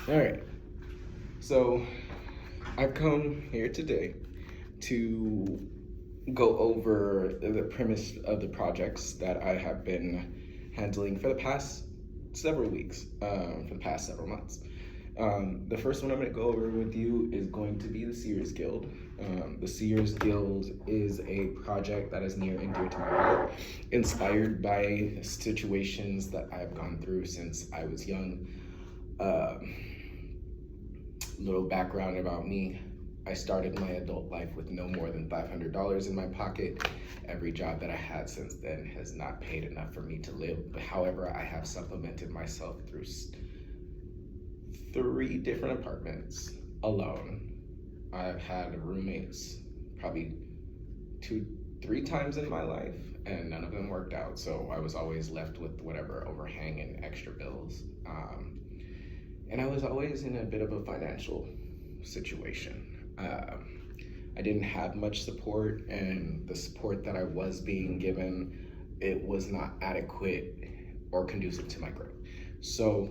All right. So I've come here today to go over the premise of the projects that I have been handling for the past several weeks, for the past several months. The first one I'm going to go over with you is going to be the Seers Guild. The Seers Guild is a project that is near and dear to my heart, inspired by situations that I've gone through since I was young. Little background about me. I started my adult life with no more than $500 in my pocket. Every job that I had since then has not paid enough for me to live. However, I have supplemented myself through 3 different apartments alone. I've had roommates probably 3 times in my life, and none of them worked out. So I was always left with whatever overhang and extra bills. And I was always in a bit of a financial situation. I didn't have much support, and the support that I was being given, it was not adequate or conducive to my growth. So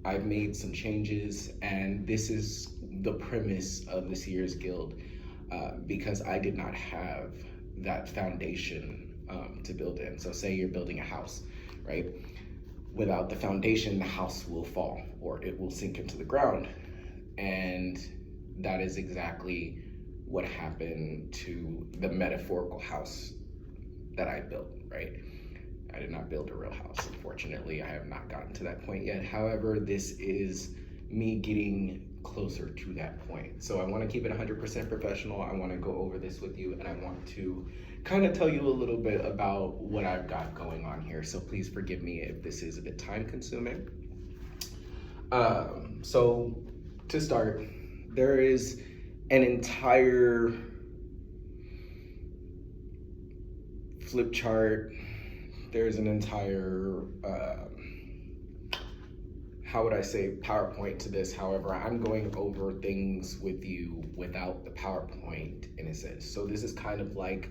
I've made some changes, and this is the premise of the Seers Guild, because I did not have that foundation to build in. So say you're building a house, right? Without the foundation, the house will fall or it will sink into the ground. And that is exactly what happened to the metaphorical house that I built, right? I did not build a real house, unfortunately. I have not gotten to that point yet. However, this is me getting closer to that point. So I want to keep it 100% professional. I want to go over this with you, and I want to kind of tell you a little bit about what I've got going on here. So please forgive me if this is a bit time consuming. So to start, there is an entire flip chart. There's an entire, how would I say, PowerPoint to this. However, I'm going over things with you without the PowerPoint in a sense. So this is kind of like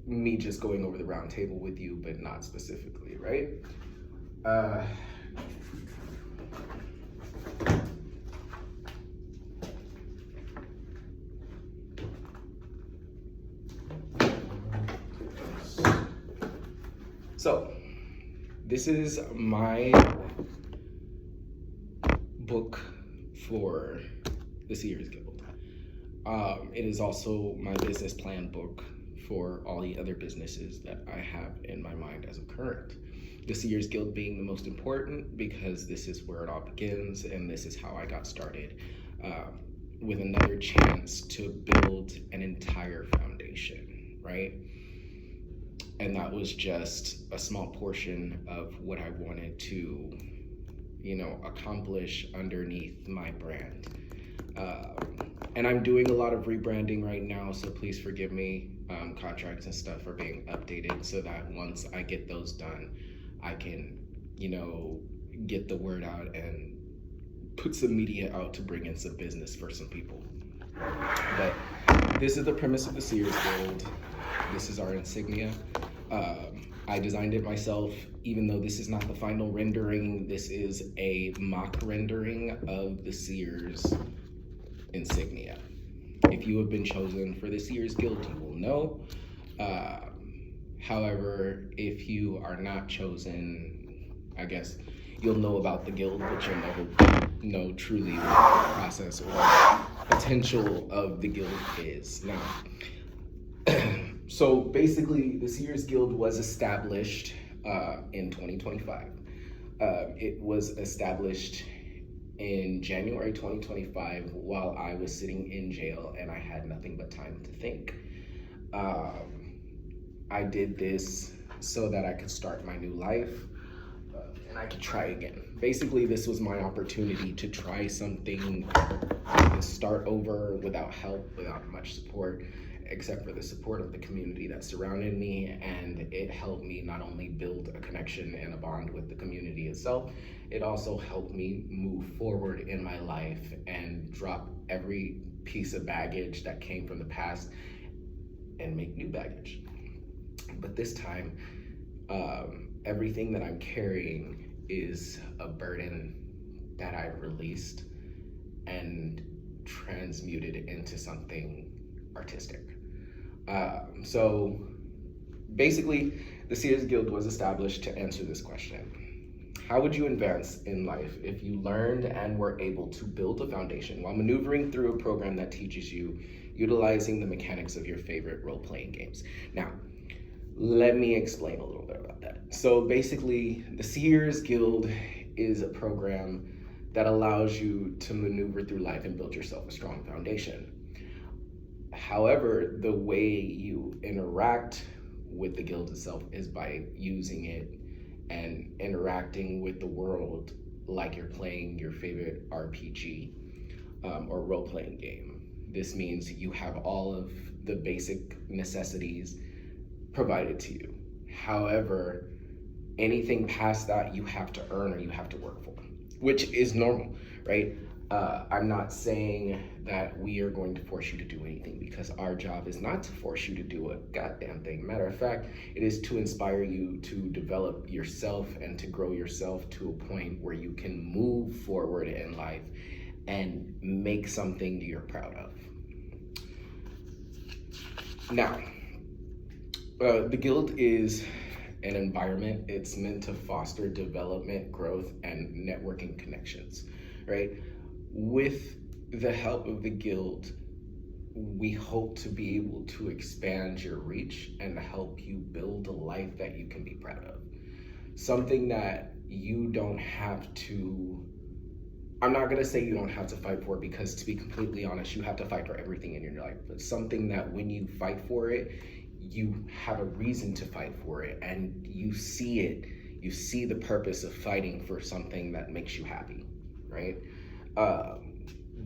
me just going over the round table with you, but not specifically, right? So this is my book for the Seers Guild. It is also my business plan book for all the other businesses that I have in my mind as of current. The Seers Guild being the most important because this is where it all begins, and this is how I got started, with another chance to build an entire foundation, right? And that was just a small portion of what I wanted to, accomplish underneath my brand. And I'm doing a lot of rebranding right now, so please forgive me. Contracts and stuff are being updated so that once I get those done, I can, get the word out and put some media out to bring in some business for some people. But this is the premise of the Seers Guild. This is our insignia. I designed it myself, even though this is not the final rendering. This is a mock rendering of the Seers insignia. If you have been chosen for the Seers Guild, you will know. However, if you are not chosen, I guess you'll know about the guild, but you'll never know truly what the process or potential of the guild is. Now, so basically, the Seers Guild was established in 2025. It was established in January 2025 while I was sitting in jail and I had nothing but time to think. I did this so that I could start my new life and I could try again. Basically, this was my opportunity to try something and start over without help, without much support, except for the support of the community that surrounded me. And it helped me not only build a connection and a bond with the community itself, it also helped me move forward in my life and drop every piece of baggage that came from the past and make new baggage. But this time, everything that I'm carrying is a burden that I've released and transmuted into something artistic. So basically, the Seers Guild was established to answer this question. How would you advance in life if you learned and were able to build a foundation while maneuvering through a program that teaches you utilizing the mechanics of your favorite role-playing games? Now, let me explain a little bit about that. So basically, the Seers Guild is a program that allows you to maneuver through life and build yourself a strong foundation. However, the way you interact with the guild itself is by using it and interacting with the world like you're playing your favorite RPG or role-playing game. This means you have all of the basic necessities provided to you. However, anything past that you have to earn or you have to work for, which is normal, right? I'm not saying that we are going to force you to do anything, because our job is not to force you to do a goddamn thing. Matter of fact, it is to inspire you to develop yourself and to grow yourself to a point where you can move forward in life and make something you're proud of. Now, the guild is an environment. It's meant to foster development, growth, and networking connections, right? With the help of the guild, we hope to be able to expand your reach and help you build a life that you can be proud of. Something that you don't have to, I'm not gonna say you don't have to fight for it, because to be completely honest, you have to fight for everything in your life, but something that when you fight for it, you have a reason to fight for it, and you see the purpose of fighting for something that makes you happy, right?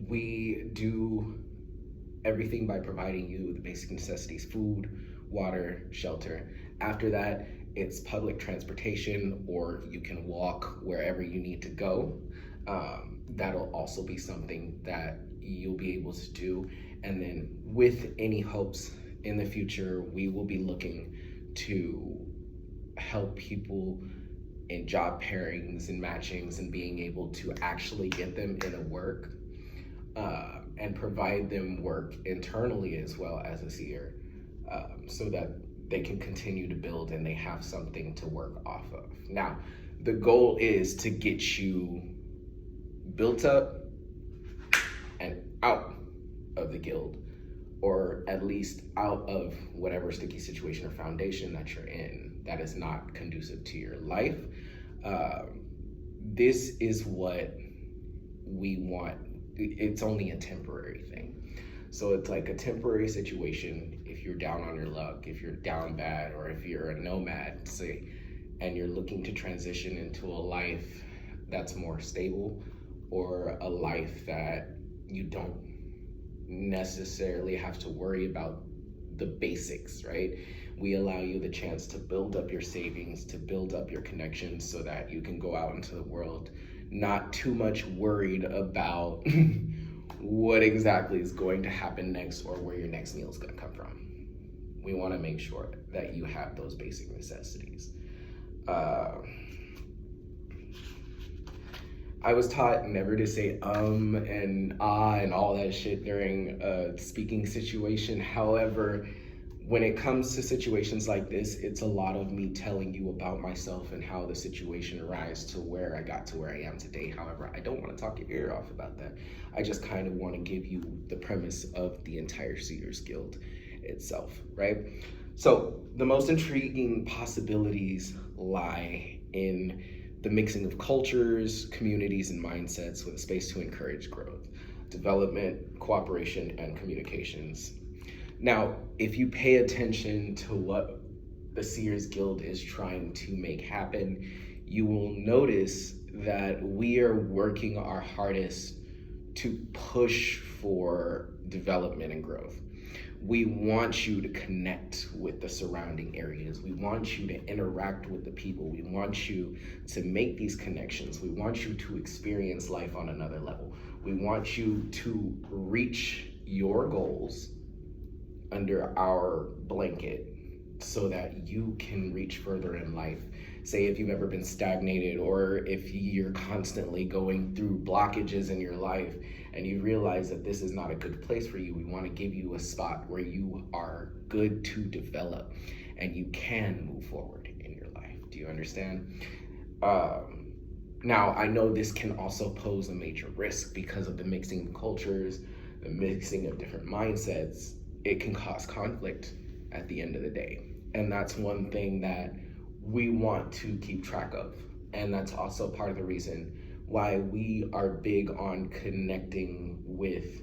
We do everything by providing you the basic necessities: food, water, shelter. After that, it's public transportation, or you can walk wherever you need to go. That'll also be something that you'll be able to do. And then with any hopes in the future, we will be looking to help people in job pairings and matchings and being able to actually get them into work and provide them work internally as well as a seer, so that they can continue to build and they have something to work off of. Now, the goal is to get you built up and out of the guild, or at least out of whatever sticky situation or foundation that you're in that is not conducive to your life. This is what we want. It's only a temporary thing. So it's like a temporary situation. If you're down on your luck, if you're down bad, or if you're a nomad, say, and you're looking to transition into a life that's more stable, or a life that you don't necessarily have to worry about the basics, right? We allow you the chance to build up your savings, to build up your connections, so that you can go out into the world not too much worried about what exactly is going to happen next or where your next meal is going to come from. We want to make sure that you have those basic necessities. I was taught never to say and ah and all that shit during a speaking situation. However, when it comes to situations like this, it's a lot of me telling you about myself and how the situation arose to where I got to where I am today. However, I don't want to talk your ear off about that. I just kind of want to give you the premise of the entire Seers Guild itself, right? So the most intriguing possibilities lie in the mixing of cultures, communities, and mindsets with a space to encourage growth, development, cooperation, and communications. Now, if you pay attention to what the Seers Guild is trying to make happen, you will notice that we are working our hardest to push for development and growth. We want you to connect with the surrounding areas. We want you to interact with the people. We want you to make these connections. We want you to experience life on another level. We want you to reach your goals under our blanket so that you can reach further in life Say if you've ever been stagnated, or if you're constantly going through blockages in your life and you realize that this is not a good place for you, we want to give you a spot where you are good to develop and you can move forward in your life. Do you understand? Now, I know this can also pose a major risk because of the mixing of cultures, the mixing of different mindsets. It can cause conflict at the end of the day. And that's one thing that we want to keep track of. And that's also part of the reason why we are big on connecting with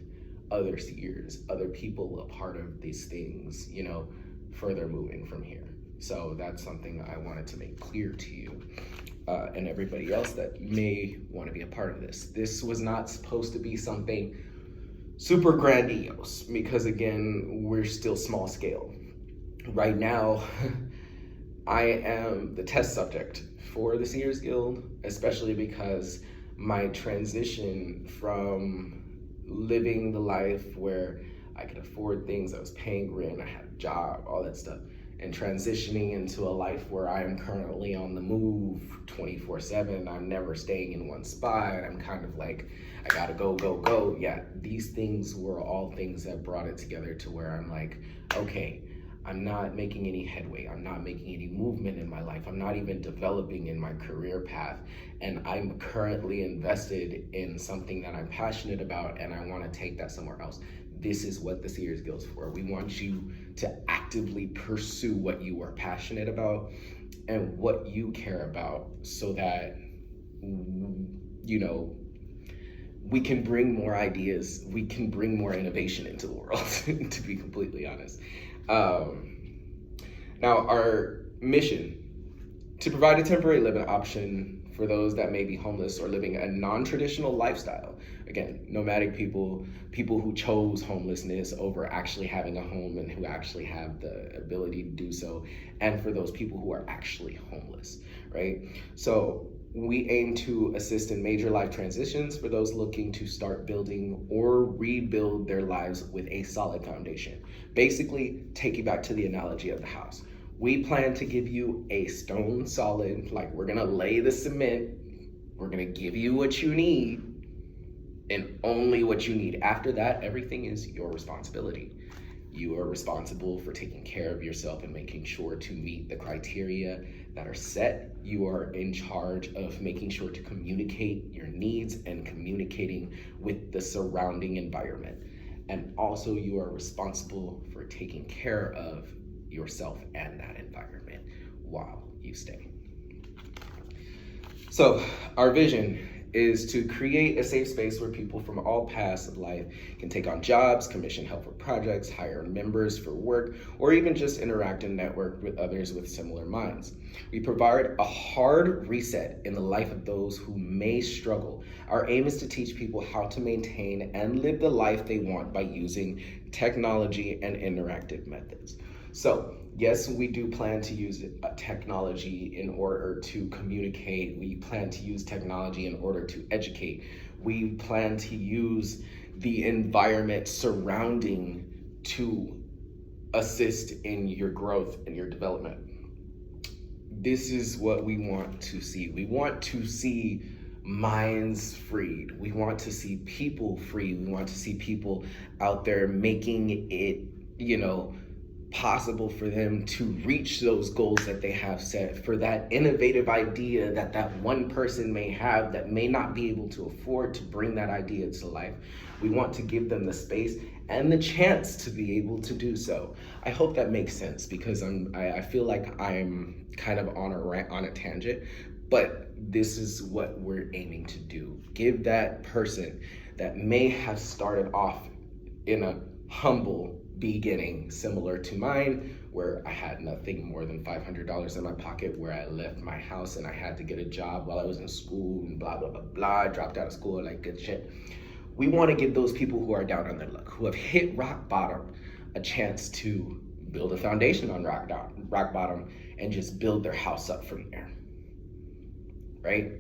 other seers, other people a part of these things, you know, further moving from here. So that's something I wanted to make clear to you. And everybody else that may want to be a part of this. This was not supposed to be something super grandiose, because again, we're still small scale. Right now, I am the test subject for the Seers Guild, especially because my transition from living the life where I could afford things, I was paying rent, I had a job, all that stuff, and transitioning into a life where I am currently on the move 24/7. I'm never staying in one spot. I'm kind of like, I gotta go, go, go. Yeah, these things were all things that brought it together to where I'm like, okay, I'm not making any headway. I'm not making any movement in my life. I'm not even developing in my career path. And I'm currently invested in something that I'm passionate about, and I want to take that somewhere else. This is what the Seers Guild's for. We want you to actively pursue what you are passionate about and what you care about, so that, you know, we can bring more ideas, we can bring more innovation into the world, to be completely honest. Now, our mission: to provide a temporary living option for those that may be homeless or living a non-traditional lifestyle. Again, nomadic people, people who chose homelessness over actually having a home and who actually have the ability to do so, and for those people who are actually homeless, right? So we aim to assist in major life transitions for those looking to start building or rebuild their lives with a solid foundation. Basically, take you back to the analogy of the house. We plan to give you a stone solid, like we're gonna lay the cement, we're gonna give you what you need, and only what you need. After that, everything is your responsibility. You are responsible for taking care of yourself and making sure to meet the criteria that are set. You are in charge of making sure to communicate your needs and communicating with the surrounding environment. And also, you are responsible for taking care of yourself and that environment while you stay. So our vision is to create a safe space where people from all paths of life can take on jobs, commission help for projects, hire members for work, or even just interact and network with others with similar minds. We provide a hard reset in the life of those who may struggle. Our aim is to teach people how to maintain and live the life they want by using technology and interactive methods. So yes, we do plan to use technology in order to communicate. We plan to use technology in order to educate. We plan to use the environment surrounding to assist in your growth and your development. This is what we want to see. We want to see minds freed. We want to see people free. We want to see people out there making it, you know, possible for them to reach those goals that they have set, for that innovative idea that that one person may have that may not be able to afford to bring that idea to life. We want to give them the space and the chance to be able to do so. I hope that makes sense, because I feel like I'm kind of on a tangent, but this is what we're aiming to do. Give that person that may have started off in a humble beginning similar to mine, where I had nothing more than $500 in my pocket, where I left my house and I had to get a job while I was in school and blah, blah, blah, blah. I dropped out of school, like good shit. We want to give those people who are down on their luck, who have hit rock bottom, a chance to build a foundation on rock bottom and just build their house up from there, right?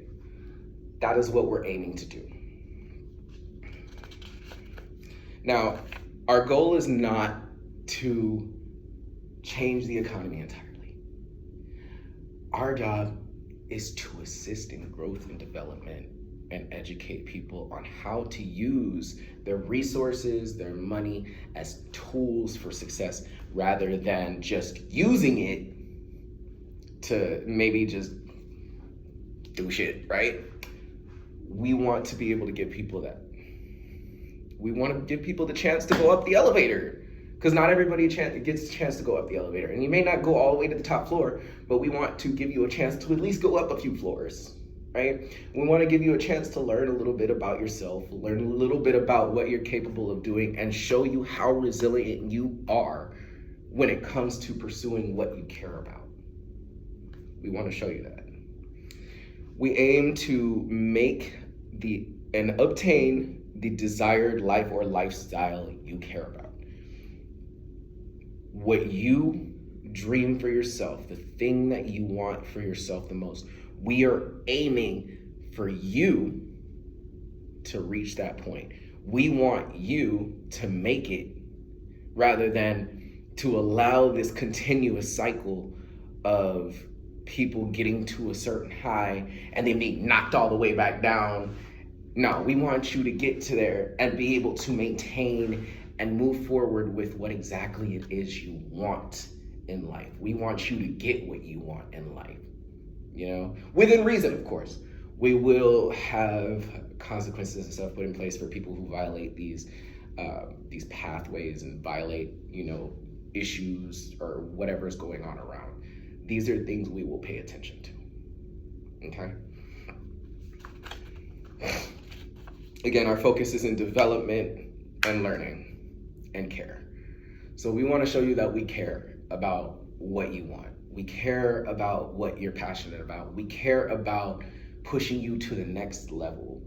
That is what we're aiming to do. Now, our goal is not to change the economy entirely. Our job is to assist in growth and development and educate people on how to use their resources, their money as tools for success, rather than just using it to maybe just do shit, right? We want to be able to give people that. We want to give people the chance to go up the elevator, because not everybody gets a chance to go up the elevator. And you may not go all the way to the top floor, but we want to give you a chance to at least go up a few floors, right? We want to give you a chance to learn a little bit about yourself, learn a little bit about what you're capable of doing, and show you how resilient you are when it comes to pursuing what you care about. We want to show you that. We aim to make and obtain the desired life or lifestyle you care about. What you dream for yourself, the thing that you want for yourself the most, we are aiming for you to reach that point. We want you to make it, rather than to allow this continuous cycle of people getting to a certain high and then being knocked all the way back down. No, we want you to get to there and be able to maintain and move forward with what exactly it is you want in life. We want you to get what you want in life, you know, within reason, of course. We will have consequences and stuff put in place for people who violate these pathways and violate, you know, issues or whatever is going on around. These are things we will pay attention to, okay? Again, our focus is in development and learning and care. So we want to show you that we care about what you want. We care about what you're passionate about. We care about pushing you to the next level.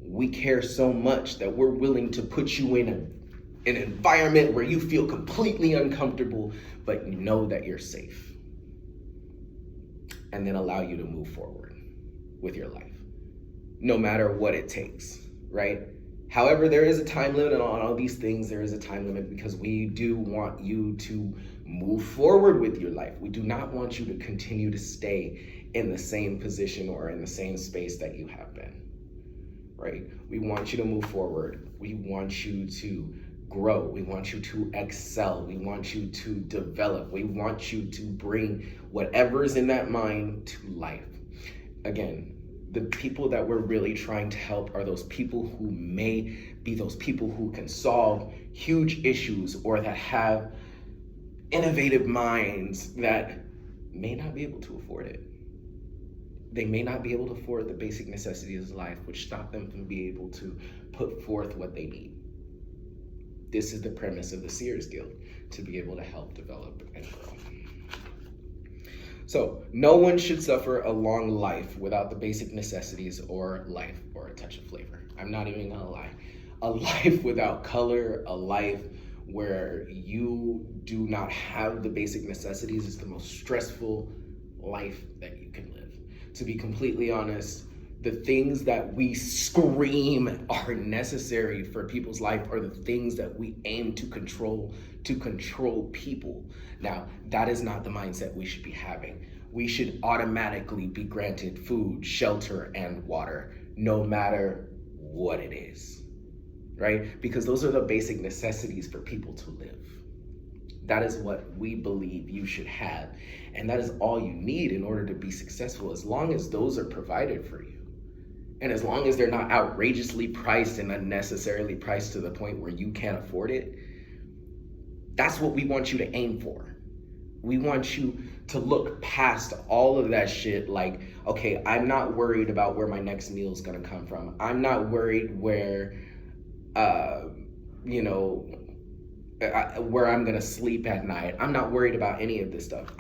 We care so much that we're willing to put you in an environment where you feel completely uncomfortable, but you know that you're safe. And then allow you to move forward with your life, no matter what it takes, right? However, there is a time limit on all these things. There is a time limit because we do want you to move forward with your life. We do not want you to continue to stay in the same position or in the same space that you have been, right? We want you to move forward. We want you to grow. We want you to excel. We want you to develop. We want you to bring whatever's in that mind to life. Again, the people that we're really trying to help are those people who may be those people who can solve huge issues or that have innovative minds that may not be able to afford it. They may not be able to afford the basic necessities of life, which stop them from being able to put forth what they need. This is the premise of the Seers Guild, to be able to help develop and grow. So no one should suffer a long life without the basic necessities or life or a touch of flavor. I'm not even gonna lie. A life without color, a life where you do not have the basic necessities is the most stressful life that you can live. To be completely honest, the things that we scream are necessary for people's life are the things that we aim to control people. Now, that is not the mindset we should be having. We should automatically be granted food, shelter, and water, no matter what it is, right? Because those are the basic necessities for people to live. That is what we believe you should have. And that is all you need in order to be successful, as long as those are provided for you. And as long as they're not outrageously priced and unnecessarily priced to the point where you can't afford it, that's what we want you to aim for. We want you to look past all of that shit like, okay, I'm not worried about where my next meal is gonna come from. I'm not worried where, where I'm gonna sleep at night. I'm not worried about any of this stuff.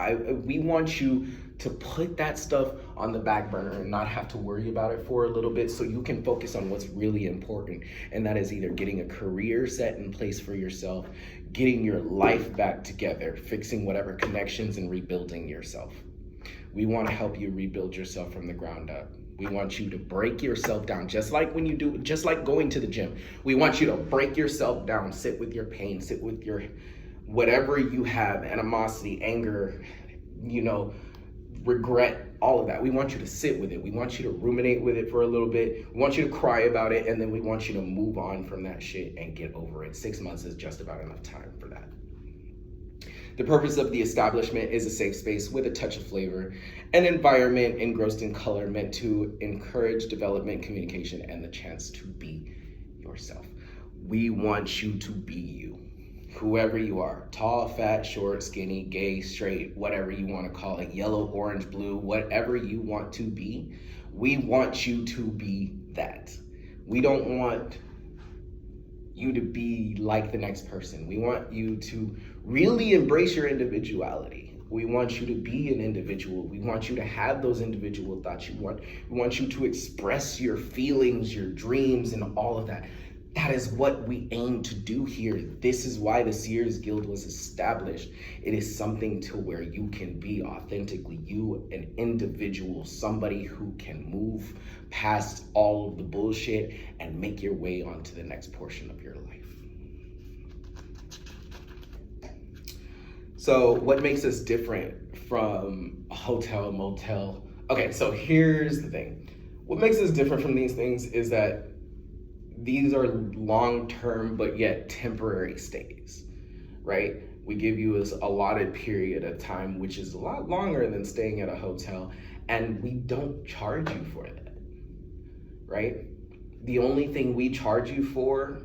We want you to put that stuff on the back burner and not have to worry about it for a little bit, so you can focus on what's really important. And that is either getting a career set in place for yourself, getting your life back together, fixing whatever connections, and rebuilding yourself. We want to help you rebuild yourself from the ground up. We want you to break yourself down, just like going to the gym. We want you to break yourself down, sit with your pain, sit with your whatever you have, animosity, anger, regret all of that. We want you to sit with it. We want you to ruminate with it for a little bit. We want you to cry about it, and then we want you to move on from that shit and get over it. 6 months is just about enough time for that. The purpose of the establishment is a safe space with a touch of flavor, an environment engrossed in color meant to encourage development, communication, and the chance to be yourself. We want you to be you. Whoever you are, tall, fat, short, skinny, gay, straight, whatever you want to call it, yellow, orange, blue, whatever you want to be, we want you to be that. We don't want you to be like the next person. We want you to really embrace your individuality. We want you to be an individual. We want you to have those individual thoughts. We want you to express your feelings, your dreams, and all of that. That is what we aim to do here. This is why the Seers Guild was established. It is something to where you can be authentically you, an individual, somebody who can move past all of the bullshit and make your way onto the next portion of your life. So what makes us different from a hotel, motel? Okay, so here's the thing. What makes us different from these things is that these are long-term but yet temporary stays, right? We give you an allotted period of time, which is a lot longer than staying at a hotel, and we don't charge you for that, right? The only thing we charge you for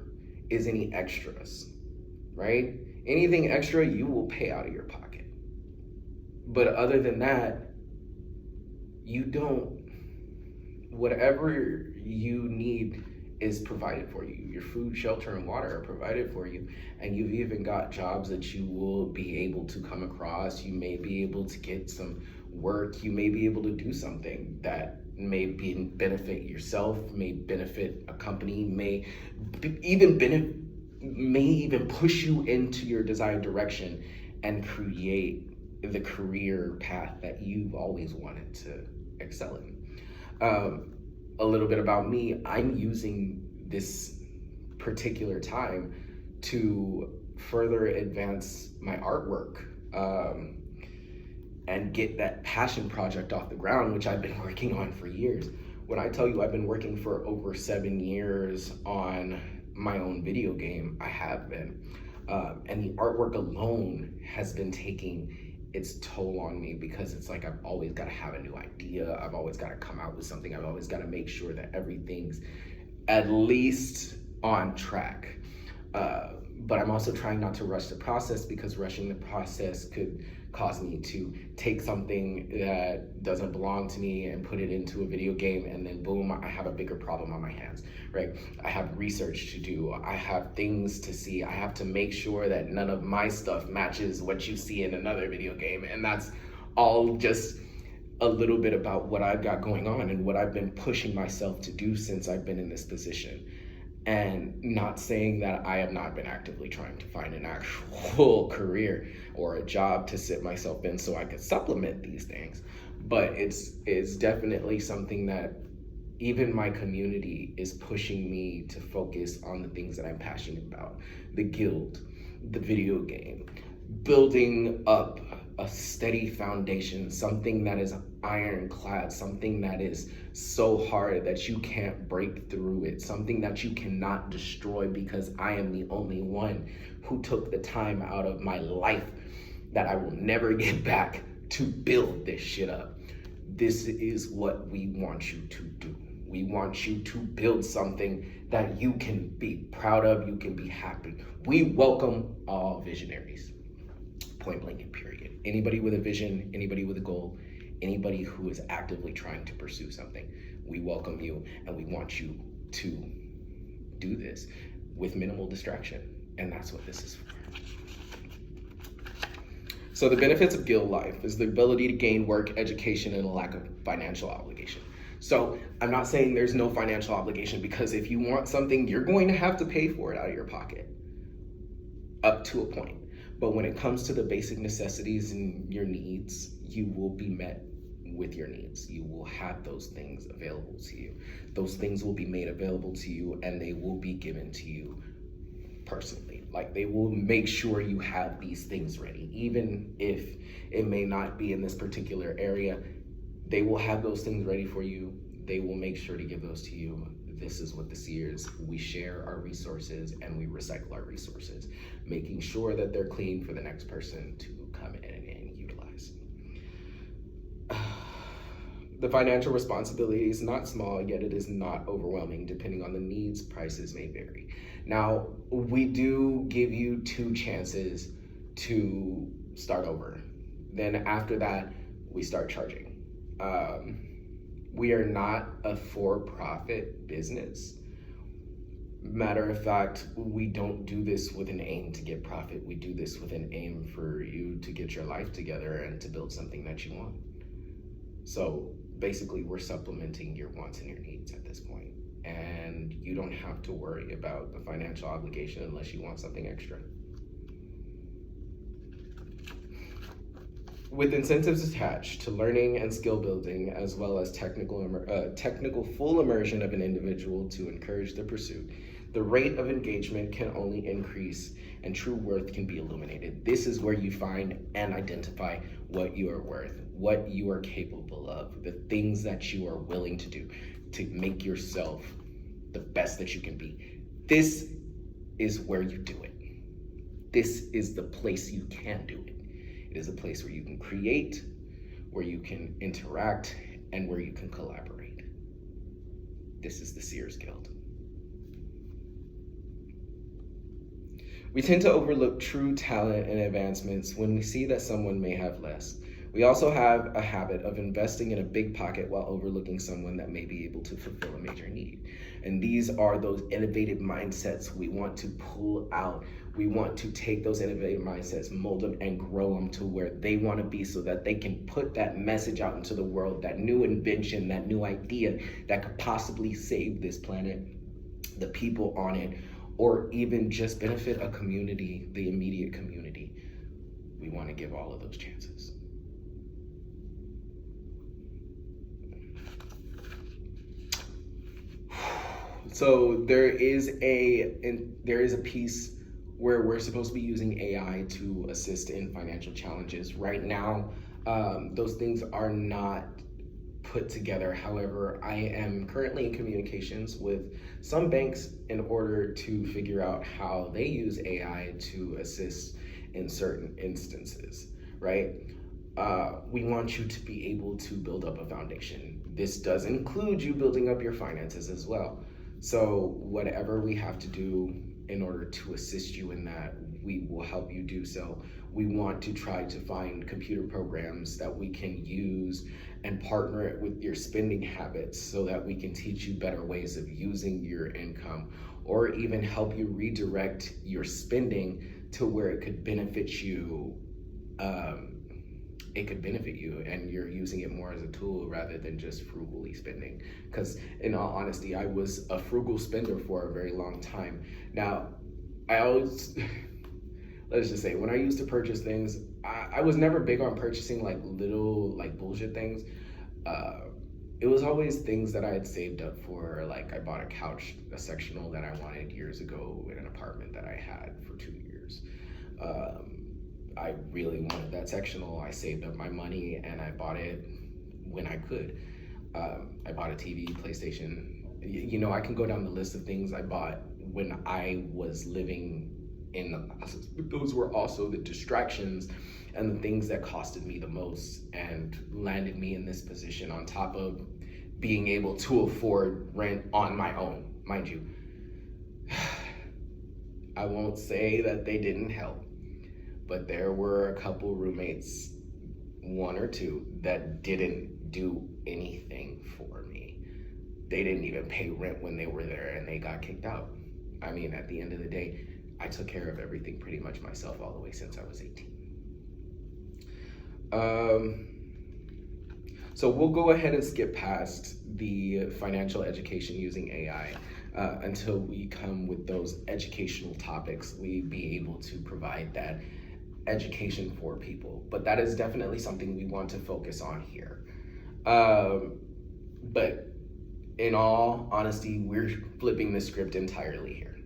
is any extras, right? Anything extra, you will pay out of your pocket. But other than that, you don't, whatever you need is provided for you. Your food, shelter, and water are provided for you. And you've even got jobs that you will be able to come across. You may be able to get some work. You may be able to do something that may benefit yourself, may benefit a company, may even push you into your desired direction and create the career path that you've always wanted to excel in. A little bit about me, I'm using this particular time to further advance my artwork and get that passion project off the ground, which I've been working on for years. When I tell you I've been working for over 7 years on my own video game, I have been. And the artwork alone has been taking its toll on me because it's like I've always got to have a new idea. I've always got to come out with something. I've always got to make sure that everything's at least on track. But I'm also trying not to rush the process because rushing the process could cause me to take something that doesn't belong to me and put it into a video game, and then boom, I have a bigger problem on my hands, right? I have research to do. I have things to see. I have to make sure that none of my stuff matches what you see in another video game. And that's all just a little bit about what I've got going on and what I've been pushing myself to do since I've been in this position. And not saying that I have not been actively trying to find an actual career or a job to sit myself in so I could supplement these things. But it's definitely something that even my community is pushing me to focus on the things that I'm passionate about. The guild, the video game, building up a steady foundation, something that is ironclad, something that is so hard that you can't break through it, something that you cannot destroy because I am the only one who took the time out of my life that I will never get back to build this shit up. This is what we want you to do. We want you to build something that you can be proud of, you can be happy. We welcome all visionaries, point blank and period. Anybody with a vision, anybody with a goal, anybody who is actively trying to pursue something, we welcome you and we want you to do this with minimal distraction. And that's what this is for. So the benefits of guild life is the ability to gain work, education, and a lack of financial obligation. So I'm not saying there's no financial obligation, because if you want something, you're going to have to pay for it out of your pocket up to a point. But when it comes to the basic necessities and your needs, you will be met with your needs. You will have those things available to you. Those things will be made available to you and they will be given to you personally. Like, they will make sure you have these things ready, even if it may not be in this particular area. They will have those things ready for you. They will make sure to give those to you. This is what the Seers, we share our resources and we recycle our resources, making sure that they're clean for the next person to come in and utilize. The financial responsibility is not small, yet it is not overwhelming. Depending on the needs, prices may vary. Now, we do give you 2 chances to start over. Then after that, we start charging. We are not a for-profit business. Matter of fact, we don't do this with an aim to get profit. We do this with an aim for you to get your life together and to build something that you want. So basically, we're supplementing your wants and your needs at this point. And you don't have to worry about the financial obligation unless you want something extra. With incentives attached to learning and skill building, as well as technical full immersion of an individual to encourage the pursuit, the rate of engagement can only increase and true worth can be illuminated. This is where you find and identify what you are worth, what you are capable of, the things that you are willing to do to make yourself the best that you can be. This is where you do it. This is the place you can do it. It is a place where you can create, where you can interact, and where you can collaborate. This is the Seers Guild. We tend to overlook true talent and advancements when we see that someone may have less. We also have a habit of investing in a big pocket while overlooking someone that may be able to fulfill a major need. And these are those innovative mindsets we want to pull out. We want to take those innovative mindsets, mold them, and grow them to where they want to be so that they can put that message out into the world, that new invention, that new idea that could possibly save this planet, the people on it, or even just benefit a community, the immediate community. We want to give all of those chances. So there is a piece where we're supposed to be using AI to assist in financial challenges. Right now, those things are not put together. However, I am currently in communications with some banks in order to figure out how they use AI to assist in certain instances, right? We want you to be able to build up a foundation. This does include you building up your finances as well. So whatever we have to do in order to assist you in that, we will help you do so. We want to try to find computer programs that we can use and partner it with your spending habits so that we can teach you better ways of using your income, or even help you redirect your spending to where it could benefit you. It could benefit you and you're using it more as a tool rather than just frugally spending. Because in all honesty, I was a frugal spender for a very long time. Now, I always, let's just say, when I used to purchase things, I was never big on purchasing like little like bullshit things. It was always things that I had saved up for. Like, I bought a couch, a sectional that I wanted years ago in an apartment that I had for 2 years. I really wanted that sectional. I saved up my money and I bought it when I could. I bought a TV, PlayStation. You know, I can go down the list of things I bought when I was living in the classes, but those were also the distractions and the things that costed me the most and landed me in this position, on top of being able to afford rent on my own, mind you. I won't say that they didn't help, but there were a couple roommates, 1 or 2, that didn't do anything for me. They didn't even pay rent when they were there and they got kicked out. I mean, at the end of the day, I took care of everything pretty much myself all the way since I was 18. So we'll go ahead and skip past the financial education using AI until we come with those educational topics. We be able to provide that education for people, but that is definitely something we want to focus on here. But in all honesty, we're flipping the script entirely here.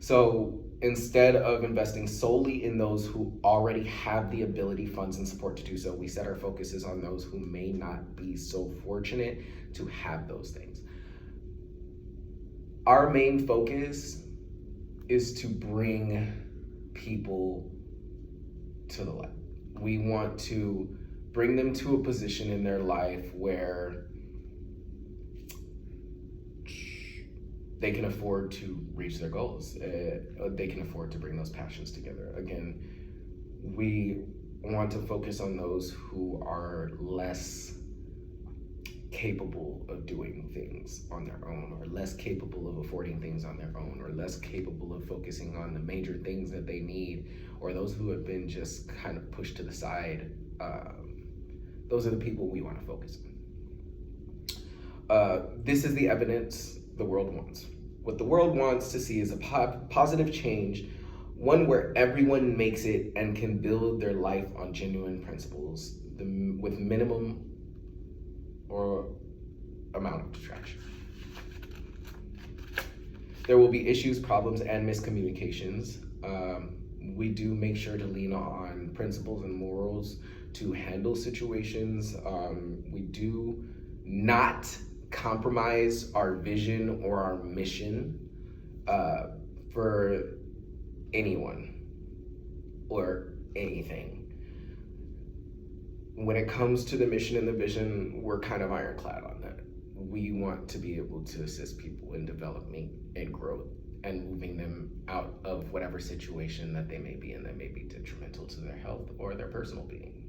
So instead of investing solely in those who already have the ability, funds, and support to do so, we set our focuses on those who may not be so fortunate to have those things. Our main focus is to bring people to the light. We want to bring them to a position in their life where they can afford to reach their goals. They can afford to bring those passions together. Again, we want to focus on those who are less capable of doing things on their own, or less capable of affording things on their own, or less capable of focusing on the major things that they need, or those who have been just kind of pushed to the side. Those are the people we want to focus on. This is the evidence the world wants. What the world wants to see is a positive change, one where everyone makes it and can build their life on genuine principles with minimum or amount of distraction. There will be issues, problems, and miscommunications. We do make sure to lean on principles and morals to handle situations. We do not compromise our vision or our mission for anyone or anything. When it comes to the mission and the vision, we're kind of ironclad on that. We want to be able to assist people in development and growth and moving them out of whatever situation that they may be in that may be detrimental to their health or their personal being.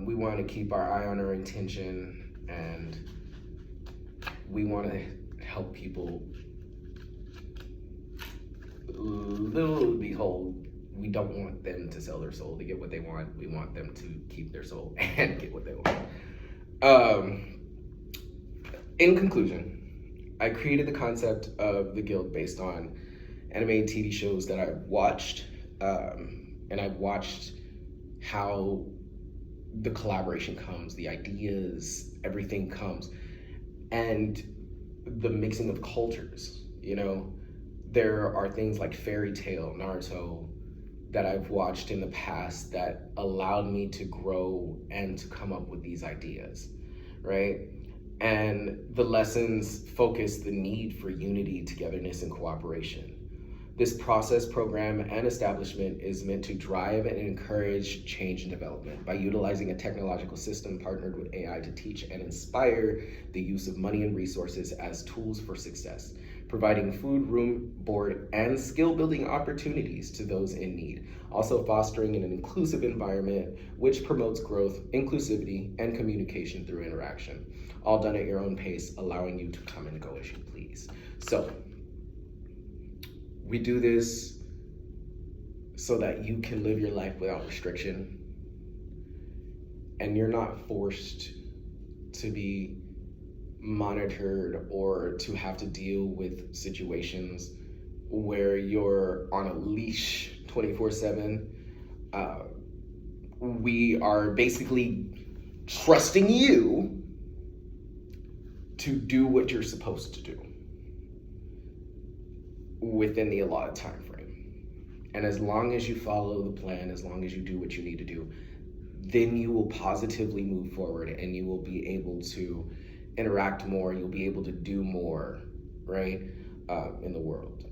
We want to keep our eye on our intention, and we want to help people. Little behold, we don't want them to sell their soul to get what they want. We want them to keep their soul and get what they want. In conclusion, I created the concept of the guild based on anime and TV shows that I've watched, and I've watched how the collaboration comes, the ideas, everything comes, and the mixing of cultures. You know, there are things like Fairy Tail, Naruto, that I've watched in the past that allowed me to grow and to come up with these ideas, right? And the lessons focus the need for unity, togetherness, and cooperation. This process, program, and establishment is meant to drive and encourage change and development by utilizing a technological system partnered with AI to teach and inspire the use of money and resources as tools for success, providing food, room, board, and skill-building opportunities to those in need, also fostering an inclusive environment which promotes growth, inclusivity, and communication through interaction, all done at your own pace, allowing you to come and go as you please. So, we do this so that you can live your life without restriction, and you're not forced to be monitored or to have to deal with situations where you're on a leash 24/7. We are basically trusting you to do what you're supposed to do within the allotted time frame. And as long as you follow the plan, as long as you do what you need to do, then you will positively move forward and you will be able to interact more, you'll be able to do more, right, in the world.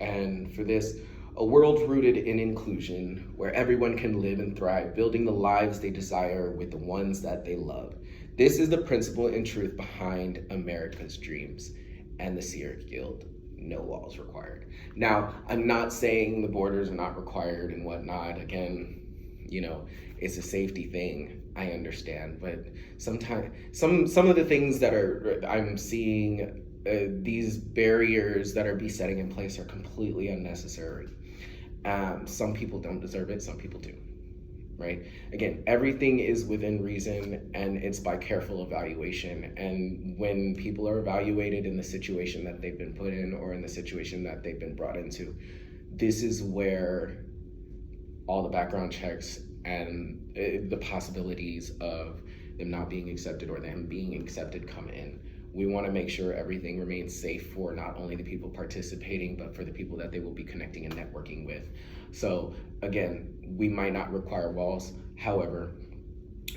And for this, a world rooted in inclusion, where everyone can live and thrive, building the lives they desire with the ones that they love. This is the principle and truth behind America's dreams and the Seers Guild. No walls required. Now, I'm not saying the borders are not required and whatnot. Again, you know, it's a safety thing. I understand, but sometimes some of the things that I'm seeing, these barriers that are setting in place are completely unnecessary. Some people don't deserve it. Some people do. Right? Again, everything is within reason, and it's by careful evaluation. And when people are evaluated in the situation that they've been put in or in the situation that they've been brought into, this is where all the background checks and the possibilities of them not being accepted or them being accepted come in. We want to make sure everything remains safe for not only the people participating, but for the people that they will be connecting and networking with. So again, we might not require walls. However,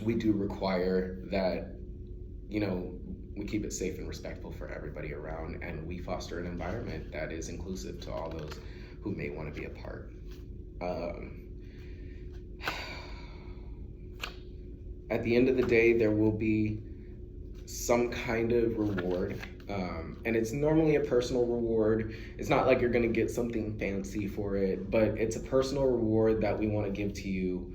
we do require that, we keep it safe and respectful for everybody around, and we foster an environment that is inclusive to all those who may want to be a part. At the end of the day, there will be some kind of reward, and it's normally a personal reward. It's not like you're going to get something fancy for it, but it's a personal reward that we want to give to you.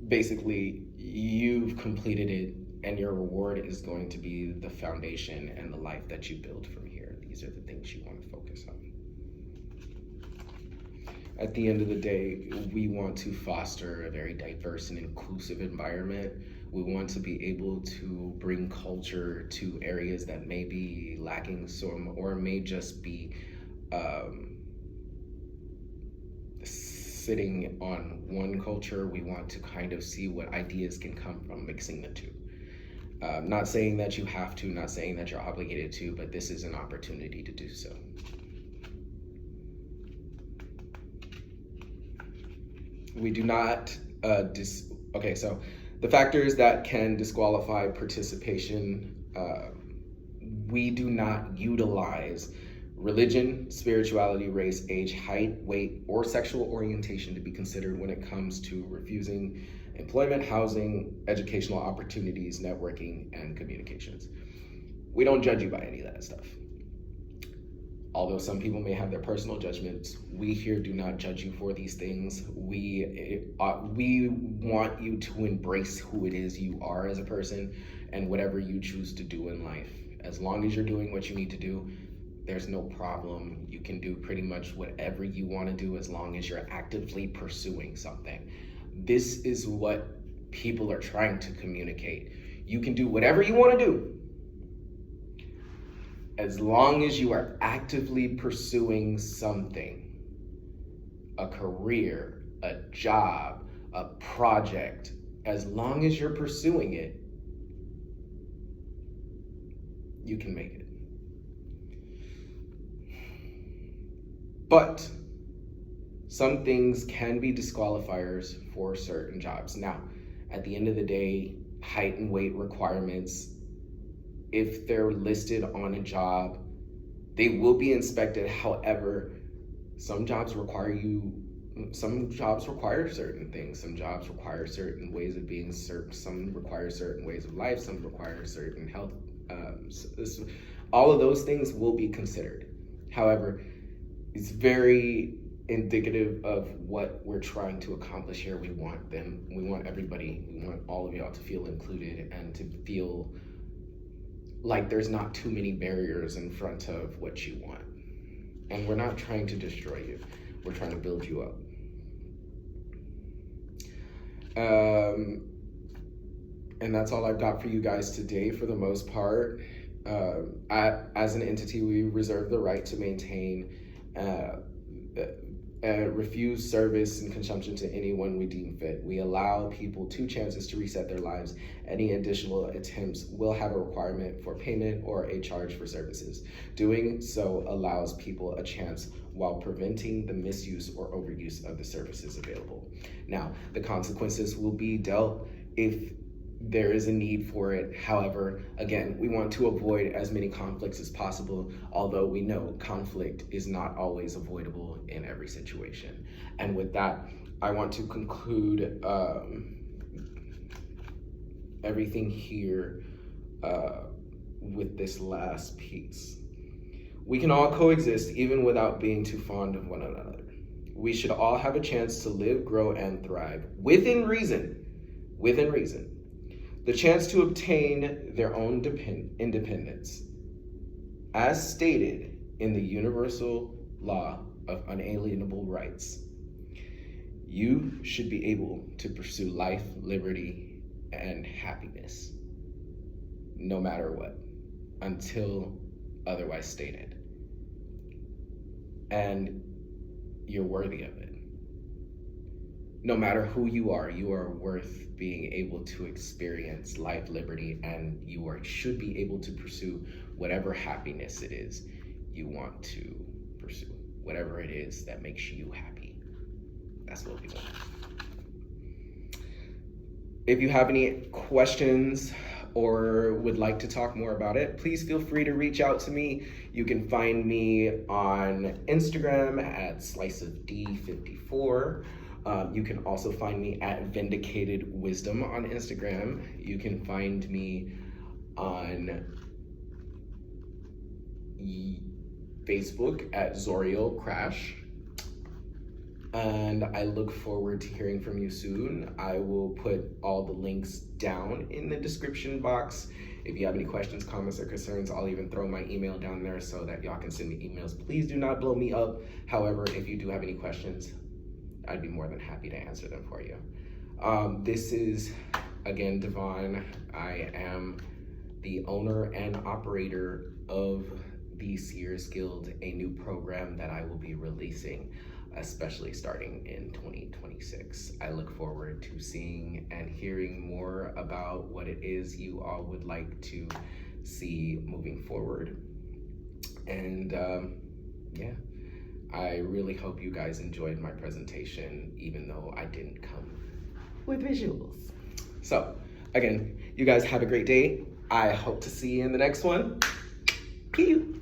Basically, you've completed it, and your reward is going to be the foundation and the life that you build from here. These are the things you want to focus on. At the end of the day, we want to foster a very diverse and inclusive environment. We want to be able to bring culture to areas that may be lacking some, or may just be sitting on one culture. We want to kind of see what ideas can come from mixing the two. Not saying that you have to, not saying that you're obligated to, but this is an opportunity to do so. We do not, okay, so the factors that can disqualify participation, we do not utilize religion, spirituality, race, age, height, weight, or sexual orientation to be considered when it comes to refusing employment, housing, educational opportunities, networking, and communications. We don't judge you by any of that stuff. Although some people may have their personal judgments, we here do not judge you for these things. We want you to embrace who it is you are as a person and whatever you choose to do in life. As long as you're doing what you need to do, there's no problem. You can do pretty much whatever you want to do as long as you're actively pursuing something. This is what people are trying to communicate. You can do whatever you want to do, as long as you are actively pursuing something, a career, a job, a project. As long as you're pursuing it, you can make it. But some things can be disqualifiers for certain jobs. Now, at the end of the day, height and weight requirements, if they're listed on a job, they will be inspected. However, some jobs require certain things. Some jobs require certain ways of being, some require certain ways of life, some require certain health. All of those things will be considered. However, it's very indicative of what we're trying to accomplish here. We want everybody, we want all of y'all to feel included and to feel like there's not too many barriers in front of what you want. And we're not trying to destroy you. We're trying to build you up. And that's all I've got for you guys today for the most part. As an entity, we reserve the right to maintain refuse service and consumption to anyone we deem fit. We allow people 2 chances to reset their lives. Any additional attempts will have a requirement for payment or a charge for services. Doing so allows people a chance while preventing the misuse or overuse of the services available. Now, the consequences will be dealt if there is a need for it. However, again, we want to avoid as many conflicts as possible, although we know conflict is not always avoidable in every situation. And with that, I want to conclude everything here with this last piece. We can all coexist even without being too fond of one another. We should all have a chance to live, grow, and thrive within reason. The chance to obtain their own independence, as stated in the universal law of unalienable rights. You should be able to pursue life, liberty, and happiness, no matter what, until otherwise stated. And you're worthy of it. no matter who you are worth being able to experience life, liberty, and should be able to pursue whatever happiness it is you want to pursue. Whatever it is that makes you happy. That's what we want. If you have any questions or would like to talk more about it, please feel free to reach out to me. You can find me on Instagram at sliceofd54. You can also find me at Vindicated Wisdom on Instagram. You can find me on Facebook at Zoriel Crasche. And I look forward to hearing from you soon. I will put all the links down in the description box. If you have any questions, comments, or concerns, I'll even throw my email down there so that y'all can send me emails. Please do not blow me up. However, if you do have any questions, I'd be more than happy to answer them for you. This is, again, Devon. I am the owner and operator of the Seers Guild, a new program that I will be releasing, especially starting in 2026. I look forward to seeing and hearing more about what it is you all would like to see moving forward. And yeah, I really hope you guys enjoyed my presentation, even though I didn't come with visuals. So again, you guys have a great day. I hope to see you in the next one. Pew.